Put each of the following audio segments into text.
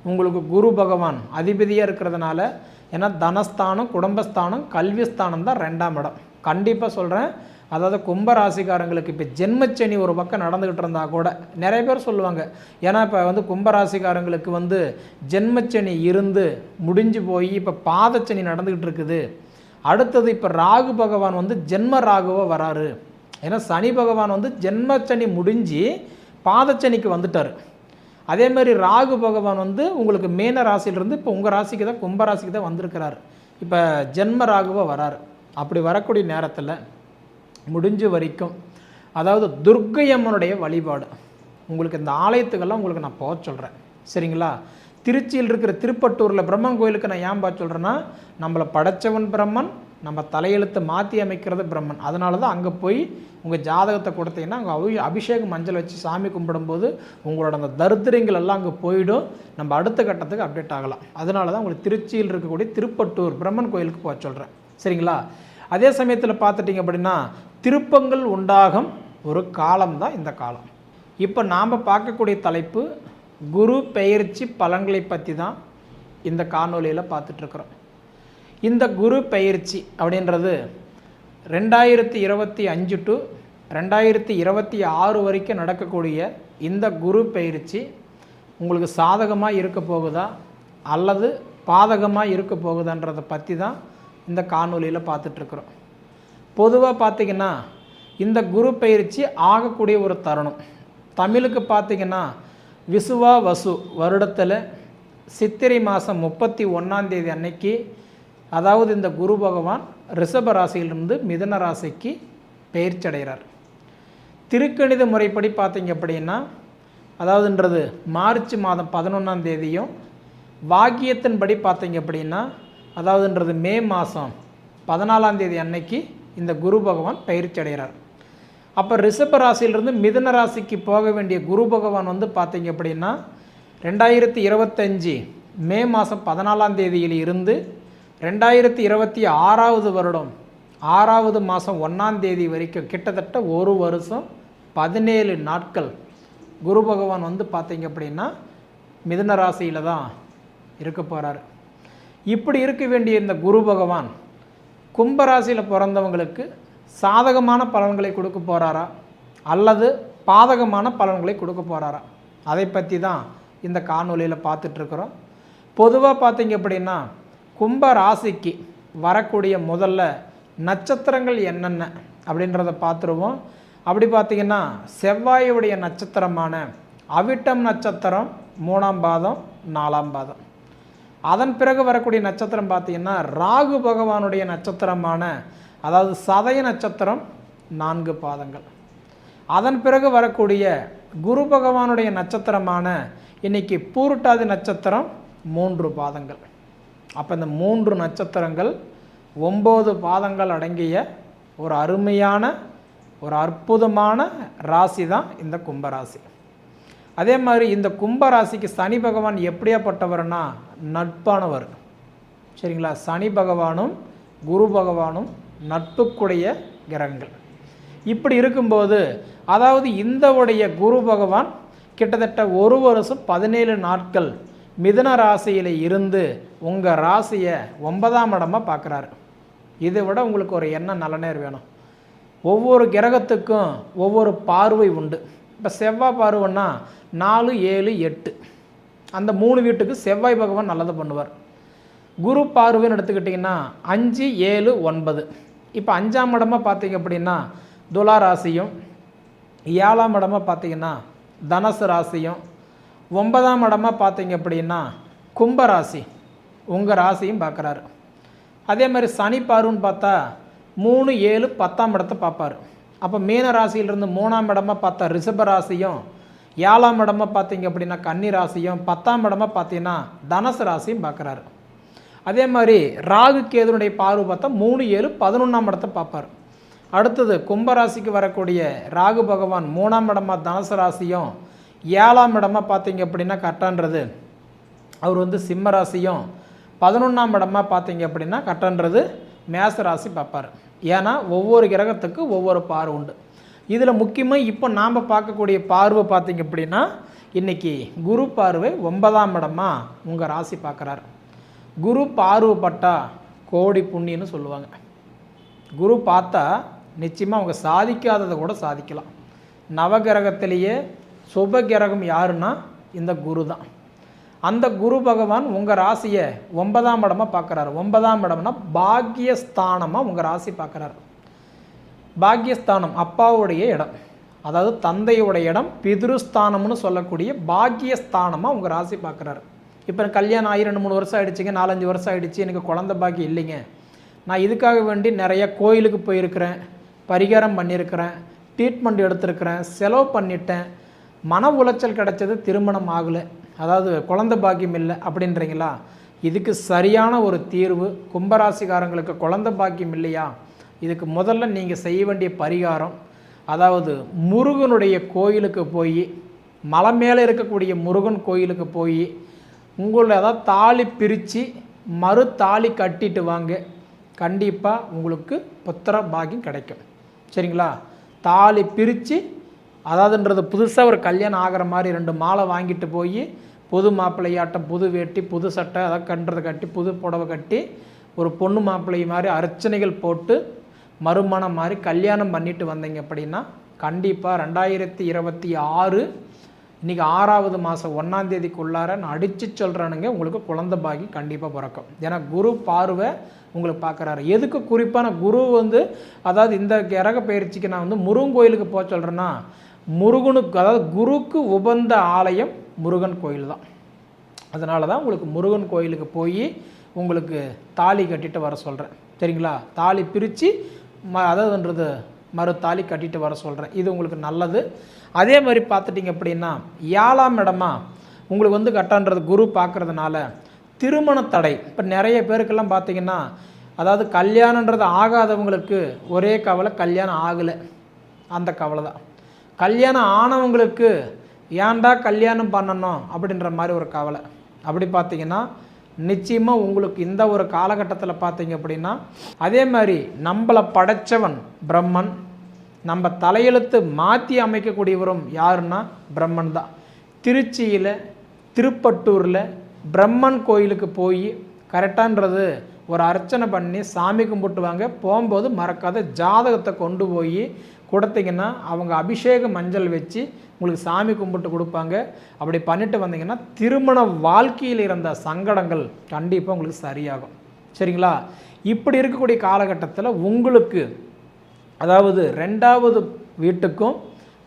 உங்களுக்கு குரு பகவான் அதிபதியாக இருக்கிறதுனால, ஏன்னா தனஸ்தானம், குடும்பஸ்தானம், கல்விஸ்தானம் தான் 2ஆம் இடம். கண்டிப்பாக சொல்கிறேன். அதாவது கும்பராசிக்காரங்களுக்கு இப்போ ஜென்மச்சனி ஒரு பக்கம் நடந்துக்கிட்டு இருந்தால் கூட நிறைய பேர் சொல்லுவாங்க, ஏன்னா இப்போ வந்து கும்பராசிக்காரங்களுக்கு வந்து ஜென்மச்சனி இருந்து முடிஞ்சு போய் இப்போ பாதச்சனி நடந்துக்கிட்டு இருக்குது. அடுத்தது இப்போ ராகு பகவான் வந்து ஜென்ம ராகுவாக வராரு. ஏன்னா சனி பகவான் வந்து ஜென்மச்சனி முடிஞ்சு பாதச்சனிக்கு வந்துட்டார். அதே மாதிரி ராகு பகவான் வந்து உங்களுக்கு மீன ராசியிலிருந்து இப்போ உங்கள் ராசிக்கு தான், கும்பராசிக்கு தான் வந்திருக்கிறார். இப்போ ஜென்ம ராகுவாக வராரு. அப்படி வரக்கூடிய நேரத்தில் முடிஞ்ச வரைக்கும் அதாவது துர்க்கை அம்மனுடைய வழிபாடு, உங்களுக்கு இந்த ஆலயத்துக்கெல்லாம் உங்களுக்கு நான் போக சொல்கிறேன். சரிங்களா? திருச்சியில் இருக்கிற திருப்பட்டூரில் பிரம்மன் கோயிலுக்கு நான் ஏன் பார்த்து சொல்கிறேன்னா, நம்மளை படைச்சவன் பிரம்மன், நம்ம தலையெழுத்தை மாற்றி அமைக்கிறது பிரம்மன். அதனால தான் அங்கே போய் உங்கள் ஜாதகத்தை கொடுத்தீங்கன்னா அங்கே அபிஷேகம் மஞ்சள் வச்சு சாமி கும்பிடும்போது உங்களோட அந்த தரித்திரங்கள் எல்லாம் அங்கே போயிடும். நம்ம அடுத்த கட்டத்துக்கு அப்டேட் ஆகலாம். அதனால தான் உங்களுக்கு திருச்சியில் இருக்கக்கூடிய திருப்பட்டூர் பிரம்மன் கோயிலுக்கு போக சொல்கிறேன். சரிங்களா? அதே சமயத்தில் பார்த்துட்டிங்க அப்படின்னா திருப்பங்கள் உண்டாகும் ஒரு காலம் தான் இந்த காலம். இப்போ நாம் பார்க்கக்கூடிய தலைப்பு குரு பெயர்ச்சி பலன்களை பற்றி தான் இந்த காணொலியில் பார்த்துட்ருக்குறோம். இந்த குரு பெயர்ச்சி அப்படின்றது 2025 டு 2026 வரைக்கும் நடக்கக்கூடிய இந்த குரு பெயர்ச்சி உங்களுக்கு சாதகமாக இருக்க போகுதா அல்லது பாதகமாக இருக்க போகுதான்றதை பற்றி தான் இந்த காணொலியில் பார்த்துட்ருக்குறோம். பொதுவாக பார்த்திங்கன்னா இந்த குரு பெயர்ச்சி ஆகக்கூடிய ஒரு தருணம் தமிழுக்கு பார்த்திங்கன்னா விசுவா வசு வருடத்தில் சித்திரை மாதம் 31ஆம் தேதி அன்னைக்கு, அதாவது இந்த குரு பகவான் ரிஷப ராசியிலிருந்து மிதுன ராசிக்கு பெயர்ச்சி அடைகிறார். திருக்கணித முறைப்படி பார்த்திங்க அப்படின்னா அதாவதுன்றது மார்ச் மாதம் 11ஆம் தேதியும், வாக்கியத்தின்படி பார்த்திங்க அப்படின்னா அதாவதுன்றது மே மாதம் 14ஆம் தேதி அன்னைக்கு இந்த குரு பகவான் பயிற்சி அடைகிறார். அப்போ ரிஷப ராசியிலிருந்து மிதுன ராசிக்கு போக வேண்டிய குரு பகவான் வந்து பார்த்திங்க அப்படின்னா 2025 மே மாதம் 14ஆம் தேதியில் இருந்து 2026 வருடம் 6வது மாதம் 1ஆம் தேதி வரைக்கும் கிட்டத்தட்ட ஒரு வருஷம் 17 நாட்கள் குரு பகவான் வந்து பார்த்திங்க அப்படின்னா மிதுன ராசியில் தான் இருக்க போகிறார். இப்படி இருக்க வேண்டிய இந்த குரு பகவான் கும்பராசியில் பிறந்தவங்களுக்கு சாதகமான பலன்களை கொடுக்க போகிறாரா அல்லது பாதகமான பலன்களை கொடுக்க போகிறாரா, அதை பற்றி தான் இந்த காணொலியில் பார்த்துட்ருக்குறோம். பொதுவாக பார்த்திங்க அப்படின்னா கும்ப ராசிக்கு வரக்கூடிய முதல்ல நட்சத்திரங்கள் என்னென்ன அப்படின்றத பார்த்துருவோம். அப்படி பார்த்திங்கன்னா செவ்வாயுடைய நட்சத்திரமான அவிட்டம் நட்சத்திரம் 3ஆம் பாதம் 4ஆம் பாதம். அதன் பிறகு வரக்கூடிய நட்சத்திரம் பார்த்திங்கன்னா ராகு பகவானுடைய நட்சத்திரமான அதாவது சதய நட்சத்திரம் 4 பாதங்கள். அதன் பிறகு வரக்கூடிய குரு பகவானுடைய நட்சத்திரமான இன்னைக்கு பூருட்டாதி நட்சத்திரம் 3 பாதங்கள். அப்போ இந்த 3 நட்சத்திரங்கள் 9 பாதங்கள் அடங்கிய ஒரு அருமையான ஒரு அற்புதமான ராசி தான் இந்த கும்பராசி. அதே மாதிரி இந்த கும்பராசிக்கு சனி பகவான் எப்படியாப்பட்டவர்னா நட்பானவர். சரிங்களா? சனி பகவானும் குரு பகவானும் நட்புக்குடைய கிரகங்கள். இப்படி இருக்கும்போது அதாவது இந்த உடைய குரு பகவான் கிட்டத்தட்ட ஒரு வருஷம் 17 நாட்கள் மிதுன ராசியில் இருந்து உங்கள் ராசியை 9ஆம் இடமாக பார்க்குறாரு. இதை விட உங்களுக்கு ஒரு என்ன நலனேர் வேணும்? ஒவ்வொரு கிரகத்துக்கும் ஒவ்வொரு பார்வை உண்டு. இப்போ செவ்வாய் பார்வைன்னா 4, 7, 8 அந்த 3 வீட்டுக்கு செவ்வாய் பகவான் நல்லது பண்ணுவார். குரு பார்வைன்னு எடுத்துக்கிட்டிங்கன்னா 5, 7, 9. இப்போ 5ஆம் இடமாக பார்த்திங்க அப்படின்னா துலா ராசியும், 7ஆம் இடமாக பார்த்திங்கன்னா தனுசு ராசியும், 9ஆம் இடமாக பார்த்திங்க அப்படின்னா கும்பராசி உங்கள் ராசியும் பார்க்குறாரு. அதே மாதிரி சனி பார்வைன்னு பார்த்தா 3, 7, 10ஆம் இடத்தை பார்ப்பார். அப்போ மீன ராசியிலிருந்து 3ஆம் இடமாக பார்த்தா ரிஷப ராசியும், 7ஆம் இடமாக பார்த்திங்க அப்படின்னா கன்னி ராசியும், 10ஆம் இடமாக பார்த்தீங்கன்னா தனுசு ராசியும் பார்க்குறாரு. அதே மாதிரி ராகு கேதுனுடைய பார்வை பார்த்தா 3, 7, 11ஆம் இடத்தை பார்ப்பார். அடுத்தது கும்பராசிக்கு வரக்கூடிய ராகு பகவான் 3ஆம் இடமாக தனுசு ராசியும், 7ஆம் இடமாக பார்த்திங்க அப்படின்னா கட்டன்றது அவர் வந்து சிம்ம ராசியும், 11ஆம் இடமாக பார்த்திங்க அப்படின்னா கட்டன்றது மேச ராசி பார்ப்பார். ஏன்னா ஒவ்வொரு கிரகத்துக்கு ஒவ்வொரு பார்வை உண்டு. இதில் முக்கியமாக இப்போ நாம் பார்க்கக்கூடிய பார்வை பார்த்திங்க அப்படின்னா இன்றைக்கி குரு பார்வை 9ஆம் இடமா உங்கள் ராசி பார்க்குறாரு. குரு பார்வைப்பட்டா கோடி புண்ணியன்னு சொல்லுவாங்க. குரு பார்த்தா நிச்சயமாக அவங்க சாதிக்காததை கூட சாதிக்கலாம். நவகிரகத்திலேயே சுப கிரகம் யாருன்னா இந்த குரு தான். அந்த குரு பகவான் உங்கள் ராசியை 9ஆம் இடமாக பார்க்குறாரு. 9ஆம் இடம்னா பாக்கியஸ்தானமாக உங்கள் ராசி பார்க்குறாரு. பாக்கியஸ்தானம் அப்பாவுடைய இடம், அதாவது தந்தையுடைய இடம், பிதுருஸ்தானம்னு சொல்லக்கூடிய பாக்கியஸ்தானமாக உங்கள் ராசி பார்க்குறாரு. இப்போ கல்யாணம் ஆகி 2-3 வருஷம் ஆகிடுச்சிங்க, 4-5 வருஷம் ஆகிடுச்சு, எனக்கு குழந்த பாக்கியம் இல்லைங்க, நான் இதுக்காக வேண்டி நிறைய கோயிலுக்கு போயிருக்கிறேன், பரிகாரம் பண்ணியிருக்கிறேன், ட்ரீட்மெண்ட் எடுத்திருக்கிறேன், செலவு பண்ணிட்டேன், மன உளைச்சல் கிடச்சது, திருமணம் ஆகலை, அதாவது குழந்த பாக்கியம் இல்லை அப்படின்றீங்களா? இதுக்கு சரியான ஒரு தீர்வு. கும்பராசிக்காரங்களுக்கு குழந்த பாக்கியம் இல்லையா? இதுக்கு முதல்ல நீங்கள் செய்ய வேண்டிய பரிகாரம், அதாவது முருகனுடைய கோயிலுக்கு போய், மலை மேலே இருக்கக்கூடிய முருகன் கோயிலுக்கு போய் உங்களை அதாவது தாலி பிரித்து மறு தாலி கட்டிட்டு வாங்க. கண்டிப்பாக உங்களுக்கு புத்திர பாக்கியம் கிடைக்கும். சரிங்களா? தாலி பிரித்து, அதாவதுன்றது புதுசாக ஒரு கல்யாணம் ஆகிற மாதிரி 2 மாலை வாங்கிட்டு போய் புது மாப்பிள்ளையாட்டம், புது வேட்டி, புது சட்டை, அதாவது கண்டுறதை கட்டி, புது புடவை கட்டி, ஒரு பொண்ணு மாப்பிள்ளை மாதிரி அர்ச்சனைகள் போட்டு மறுமணம் மாதிரி கல்யாணம் பண்ணிட்டு வந்தீங்க அப்படின்னா கண்டிப்பாக 2026 இன்றைக்கி 6வது மாதம் 1ஆம் தேதிக்குள்ளார நான் அடித்து சொல்கிறேனுங்க, உங்களுக்கு குழந்த பாக்கி கண்டிப்பாக பிறக்கும். ஏன்னா குரு பார்வை உங்களுக்கு பார்க்குறாரு. எதுக்கு குறிப்பான குரு அதாவது இந்த கிரக பயிற்சிக்கு நான் முருகன் கோயிலுக்கு போக சொல்கிறேன்னா, முருகனுக்கு அதாவது குருக்கு உகந்த ஆலயம் முருகன் கோயில் தான். அதனால தான் உங்களுக்கு முருகன் கோயிலுக்கு போய் உங்களுக்கு தாலி கட்டிட்டு வர சொல்கிறேன். சரிங்களா? தாலி பிரித்து அதாவதுன்றது மறு தாலி கட்டிட்டு வர சொல்கிறேன். இது உங்களுக்கு நல்லது. அதே மாதிரி பார்த்துட்டிங்க அப்படின்னா 7ஆம் இடமா உங்களுக்கு கட்டான்றது குரு பார்க்குறதுனால திருமண தடை. இப்போ நிறைய பேருக்கெல்லாம் பார்த்திங்கன்னா, அதாவது கல்யாணன்றது ஆகாதவங்களுக்கு ஒரே கவலை, கல்யாணம் ஆகலை, அந்த கவலை தான். கல்யாணம் ஆனவங்களுக்கு ஏன்டா கல்யாணம் பண்ணணும் அப்படின்ற மாதிரி ஒரு கவலை. அப்படி பார்த்திங்கன்னா நிச்சயமாக உங்களுக்கு இந்த ஒரு காலகட்டத்தில் பார்த்தீங்க அப்படின்னா, அதே மாதிரி நம்மளை படைத்தவன் பிரம்மன், நம்ம தலையெழுத்து மாற்றி அமைக்கக்கூடியவரும் யாருன்னா பிரம்மன் தான். திருச்சியில் திருப்பட்டூரில் பிரம்மன் கோயிலுக்கு போய் கரெக்டான்றது ஒரு அர்ச்சனை பண்ணி சாமி கும்பிட்டுவாங்க. போகும்போது மறக்காத ஜாதகத்தை கொண்டு போய் கொடுத்தீங்கன்னா அவங்க அபிஷேக மஞ்சள் வச்சு உங்களுக்கு சாமி கும்பிட்டு கொடுப்பாங்க. அப்படி பண்ணிட்டு வந்தீங்கன்னா திருமண வாழ்க்கையில் இருந்த சங்கடங்கள் கண்டிப்பாக உங்களுக்கு சரியாகும். சரிங்களா? இப்படி இருக்கக்கூடிய காலகட்டத்தில் உங்களுக்கு அதாவது 2வது வீட்டுக்கும்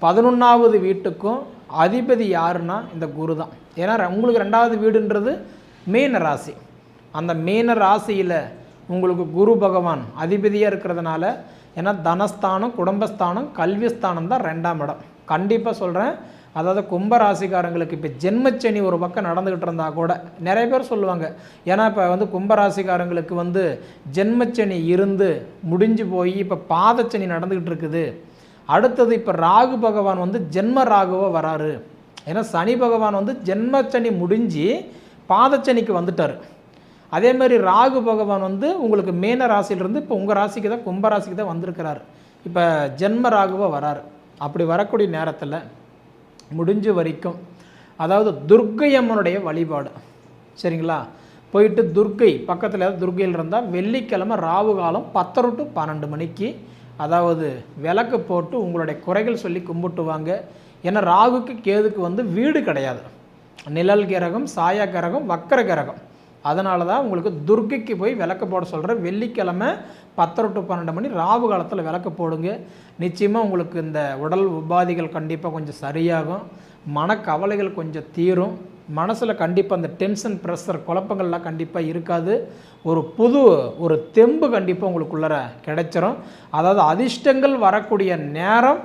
11வது வீட்டுக்கும் அதிபதி யாருன்னா இந்த குரு தான். ஏன்னா உங்களுக்கு 2வது வீடுன்றது மீன ராசி. அந்த மீன ராசியில் உங்களுக்கு குரு பகவான் அதிபதியாக இருக்கிறதுனால, ஏன்னா தனஸ்தானம், குடும்பஸ்தானம், கல்விஸ்தானம் தான் 2ஆம் இடம். கண்டிப்பாக சொல்கிறேன். அதாவது கும்பராசிக்காரங்களுக்கு இப்போ ஜென்மச்சனி ஒரு பக்கம் நடந்துக்கிட்டு இருந்தால் கூட நிறைய பேர் சொல்லுவாங்க, ஏன்னா இப்போ கும்பராசிக்காரங்களுக்கு ஜென்மச்சனி இருந்து முடிஞ்சு போய் இப்போ பாதச்சனி நடந்துக்கிட்டு இருக்குது. அடுத்தது இப்போ ராகு பகவான் ஜென்ம ராகுவாக வராரு. ஏன்னா சனி பகவான் ஜென்மச்சனி முடிஞ்சு பாதச்சனிக்கு வந்துட்டார். அதே மாதிரி ராகு பகவான் உங்களுக்கு மீன ராசியிலிருந்து இப்போ உங்கள் ராசிக்கு தான், கும்பராசிக்கு தான் வந்திருக்கிறார். இப்போ ஜென்ம ராகுவாக வராரு. அப்படி வரக்கூடிய நேரத்தில் முடிஞ்ச வரைக்கும் அதாவது துர்க்கை அம்மனுடைய வழிபாடு. சரிங்களா? போயிட்டு துர்க்கை பக்கத்தில் ஏதாவது துர்க்கையில் இருந்தால் வெள்ளிக்கிழமை ராவு காலம் 10 to 12 மணிக்கு அதாவது விளக்கு போட்டு உங்களுடைய குறைகள் சொல்லி கும்பிட்டுவாங்க. ஏன்னா ராகுக்கு கேதுக்கு வீடு கிடையாது, நிழல் கிரகம், சாயா கிரகம், வக்கர கிரகம். அதனால தான் உங்களுக்கு துர்க்கைக்கு போய் விளக்கு போட சொல்கிறேன். வெள்ளிக்கிழமை 10 to 12 மணி ராவு காலத்தில் விளக்கு போடுங்க. நிச்சயமாக உங்களுக்கு இந்த உடல் உபாதிகள் கண்டிப்பாக கொஞ்சம் சரியாகும், மனக்கவலைகள் கொஞ்சம் தீரும், மனசில் கண்டிப்பாக அந்த டென்ஷன், ப்ரெஷர், குழப்பங்கள்லாம் கண்டிப்பாக இருக்காது. ஒரு தெம்பு கண்டிப்பாக உங்களுக்குள்ளே கிடைச்சிரும். அதாவது அதிர்ஷ்டங்கள் வரக்கூடிய நேரம்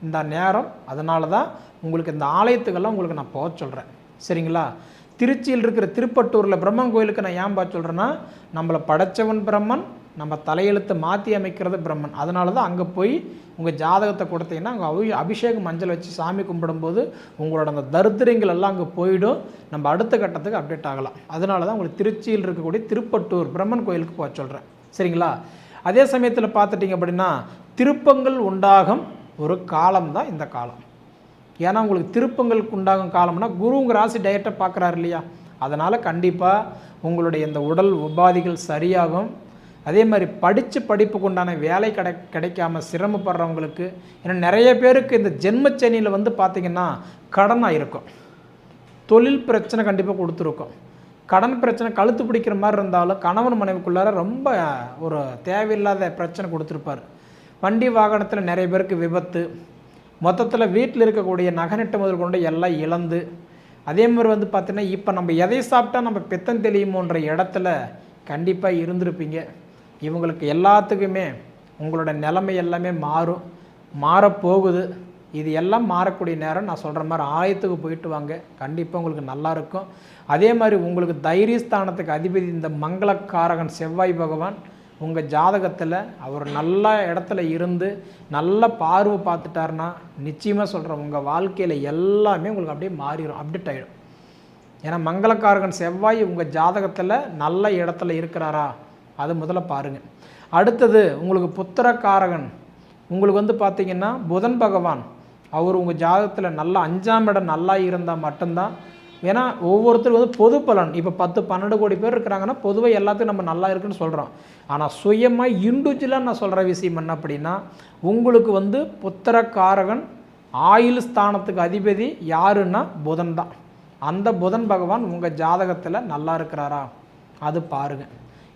இந்த நேரம். அதனால தான் உங்களுக்கு இந்த ஆலயத்துக்கெல்லாம் உங்களுக்கு நான் போக சொல்கிறேன். சரிங்களா? திருச்சியில் இருக்கிற திருப்பட்டூரில் பிரம்மன் கோயிலுக்கு நான் ஏன் பார்த்து சொல்கிறேன்னா, நம்மளை படைத்தவன் பிரம்மன், நம்ம தலையெழுத்தை மாற்றி அமைக்கிறது பிரம்மன். அதனால தான் அங்கே போய் உங்கள் ஜாதகத்தை கொடுத்தீங்கன்னா அங்கே அபிஷேகம் மஞ்சள் வச்சு சாமி கும்பிடும்போது உங்களோட அந்த தரித்திரங்கள் எல்லாம் அங்கே போயிடும். நம்ம அடுத்த கட்டத்துக்கு அப்டேட் ஆகலாம். அதனால தான் உங்களுக்கு திருச்சியில் இருக்கக்கூடிய திருப்பட்டூர் பிரம்மன் கோயிலுக்கு போக சொல்கிறேன். சரிங்களா? அதே சமயத்தில் பார்த்துட்டிங்க அப்படின்னா திருப்பங்கள் உண்டாகும் ஒரு காலம் தான் இந்த காலம். ஏன்னா உங்களுக்கு திருப்பங்களுக்கு உண்டாகும் காலம்னா குரு உங்கள் ராசி டைரக்டாக பார்க்குறாரு இல்லையா, அதனால் கண்டிப்பாக உங்களுடைய இந்த உடல் உபாதிகள் சரியாகும். அதே மாதிரி படிப்புக்கு உண்டான வேலை கிடைக்காம சிரமப்படுறவங்களுக்கு, ஏன்னா நிறைய பேருக்கு இந்த ஜென்மச்சனியில் வந்து பார்த்திங்கன்னா கடனாக இருக்கும், தொழில் பிரச்சனை கண்டிப்பாக கொடுத்துருக்கோம். கடன் பிரச்சனை கழுத்து பிடிக்கிற மாதிரி இருந்தாலும் கணவன் மனைவிக்குள்ளார ரொம்ப ஒரு தேவையில்லாத பிரச்சனை கொடுத்துருப்பார். வண்டி வாகனத்தில் நிறைய பேருக்கு விபத்து, மொத்தத்தில் வீட்டில் இருக்கக்கூடிய நகநட்டு முதல் கொண்டு எல்லாம் இழந்து, அதே மாதிரி வந்து பார்த்திங்கன்னா இப்போ நம்ம எதை சாப்பிட்டா நம்ம பித்தம் தெளியுமோன்ற இடத்துல கண்டிப்பாக இருந்திருப்பீங்க. இவங்களுக்கு எல்லாத்துக்குமே உங்களோட நிலைமை எல்லாமே மாறப்போகுது. இது எல்லாம் மாறக்கூடிய நேரம். நான் சொல்கிற மாதிரி ஆயத்துக்கு போயிட்டு வாங்க, கண்டிப்பாக உங்களுக்கு நல்லாயிருக்கும். அதே மாதிரி உங்களுக்கு தைரியஸ்தானத்துக்கு அதிபதி இந்த மங்களக்காரகன் செவ்வாய் பகவான் உங்கள் ஜாதகத்தில் அவர் நல்ல இடத்துல இருந்து நல்ல பார்வை பார்த்துட்டாருன்னா நிச்சயமாக சொல்கிறேன், உங்கள் வாழ்க்கையில் எல்லாமே உங்களுக்கு அப்படியே மாறிடும், அப்டேட் ஆகிடும். ஏன்னா மங்களக்காரகன் செவ்வாய் உங்கள் ஜாதகத்தில் நல்ல இடத்துல இருக்கிறாரா, அது முதல்ல பாருங்கள். அடுத்தது உங்களுக்கு புத்திரக்காரகன் உங்களுக்கு வந்து பார்த்திங்கன்னா புதன் பகவான், அவர் உங்கள் ஜாதகத்தில் நல்லா 5ஆம் இடம் நல்லா இருந்தால் மட்டும்தான். ஏன்னா ஒவ்வொருத்தரும் வந்து பொது பலன், இப்போ 10-12 கோடி பேர் இருக்கிறாங்கன்னா பொதுவாக எல்லாத்துக்கும் நம்ம நல்லா இருக்குன்னு சொல்கிறோம். ஆனால் சுயமாக இண்டிவிஜுவலாக நான் சொல்கிற விஷயம் என்ன அப்படின்னா, உங்களுக்கு வந்து புத்திரக்காரகன் ஆயுள் ஸ்தானத்துக்கு அதிபதி யாருன்னா புதன் தான். அந்த புதன் பகவான் உங்கள் ஜாதகத்தில் நல்லா இருக்கிறாரா அது பாருங்கள்.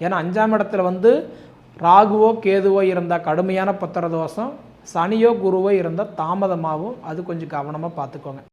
ஏன்னா 5ஆம் இடத்துல வந்து ராகுவோ கேதுவோ இருந்தால் கடுமையான புத்திர தோஷம், சனியோ குருவோ இருந்தால் தாமதமாகவும், அது கொஞ்சம் கவனமாக பார்த்துக்கோங்க.